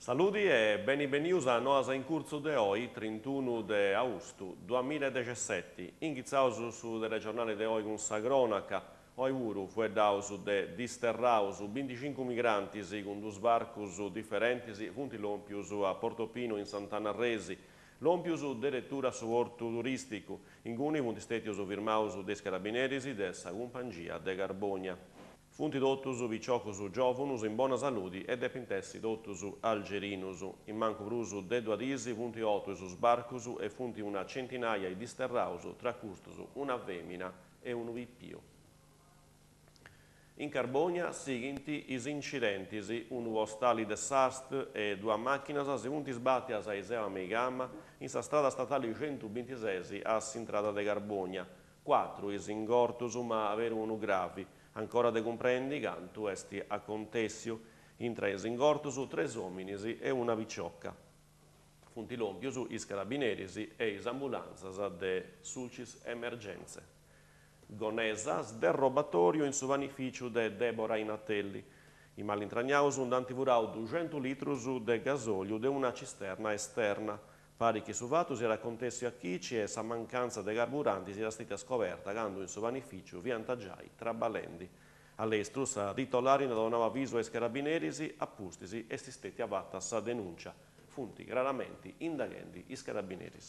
Saluti e benvenuti a noi in corso di oggi, 31 di agosto 2017. Iniziamo su delle giornate di oggi con sa cronaca. Oggi fu dato de disterraus 25 migranti con due sbarcos differenti, punti lompius a Portofino in Sant'Anna-Resi, lompius addirittura su orto turistico, in cui punti stetius firmaus dei carabinieri dessa compagnia de Garbogna. Funti dottus viciocus giovunus in buona salute e depintessi dottus algerinus. In manco brusu de duadisi, funti otus sbarcus e funti una centinaia di disterraus, tra custus una femmina e un vippio. In Carbogna, seguenti is incidenti, un vostali disastro e due macchine si funti sbattias a Isea Meigama in sa strada statale 126 a Sintrada de Carbogna. 4 is ingortus ma avere uno gravi. Ancora de comprendi cantu esti a contessio in 3 ingortus, 3 uomini e una viciocca. Funti lompius is carabinieri e is ambulanzas de sulcis emergenze. Gonesa del robatorio in su vanificio de Debora Inatelli. I malintragnaus un antivurau 200 litrus de gasolio de una cisterna esterna. Pari che su vatus era contessio a Chici e sa mancanza de carburanti si era stata scoperta quando in su vanificio vi antaggiai trabalendi. All'estru sa titolarina donava avviso ai carabinieri appustisi e si stetti avatta sa denuncia. Funti raramente indaghendi i carabinieri.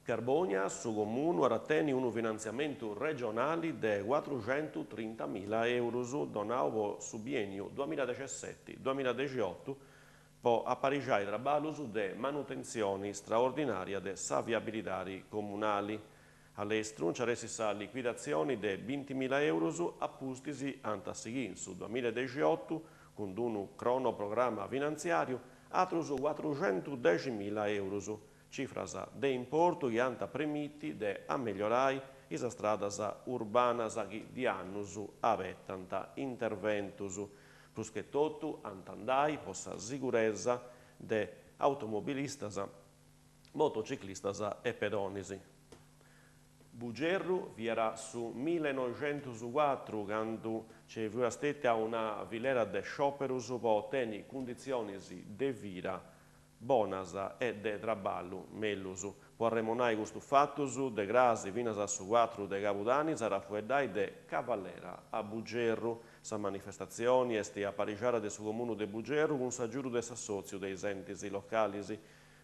Carbogna su comune ratteni un finanziamento regionale di 430.000 euro donato su biennio 2017-2018 per apparigiare traballos de manutenzione straordinaria de sa viabilitari comunali. All'estru c'eresi sa liquidazione de 20.000 euro appustisi anta seguì su 2018 con un cronoprogramma finanziario atrus 410.000 euro. Cifras de importo che anta premiti de a migliorare is stradas urbanas che di annus avettanta interventus. Plus che tutto antandai possa sicurezza de automobilistas, motociclistas e pedonisi. Bugerru vi era su 1904 quando ci fu stata una vilera de sciopero per ottenere condizioni de vita bonas e de traballo mellus. Può remonare questo fatto de grasi vinas a su 4 de Capudani sarà fuedai de Cavallera a Bugerru. Sa manifestazioni esti a parigiare de su comune de Bugerru con sa giuro de s'assozio dei enti locali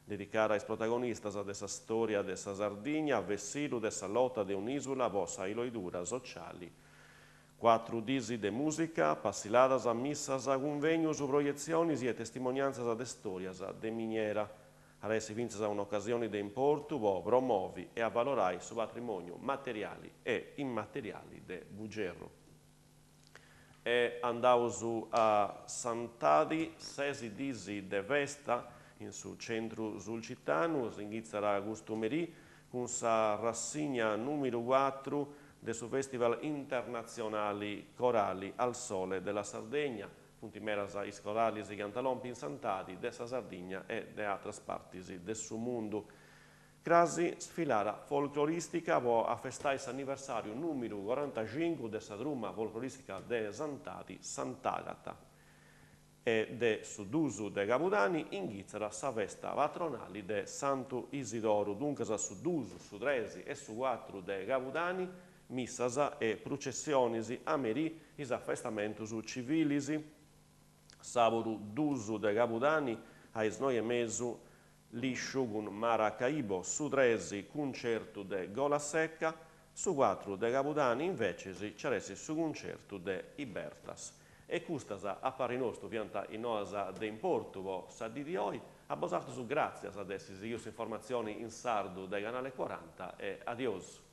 dedicare ai protagonistas de sa storia de sa Sardigna a vessilu de sa lotta de un'isola vossa iloidura sociali. 4 disi de musica, passiladas a missas, convegnos, proiezioni e testimonianzas de storias de miniera. Adesso vinzas un'occasione de importo, promovi e avvalorai su patrimonio materiali e immateriali de Bugerru. E andausu a Sant'Adi, 6 disi de festa in su centro sulcitano, in Ghizzara Gustumerì, con sa rassegna numero 4 del suo Festival Internazionali Corali al Sole della Sardegna, punti meras i corali si cantalompi in Sant'Adi, dessa Sardegna e de altre parti del suo mondo. Crasi sfilara folcloristica a festare l'anniversario numero 45 dessa trumma folcloristica de Sant'Adi, Sant'Agata. E de su Dusu de Capudani in Ghizzara sa festa patronale de Santo Isidoro, dunque su Dusu, su 3 e su 4 de Capudani, missas e processionis a meri is affestamentus civilis. Saboru Dusu de Capudani a isnoie mesu lisciu con Maracaibo, su 3 concerto de Gola Secca, su 4 de Capudani invece c'eresi su concerto de Ibertas. E custas appare nostro pianta in nosa de importo sa di oggi, a bosartus grazie a essi informazioni in sardo del canale 40 e adios.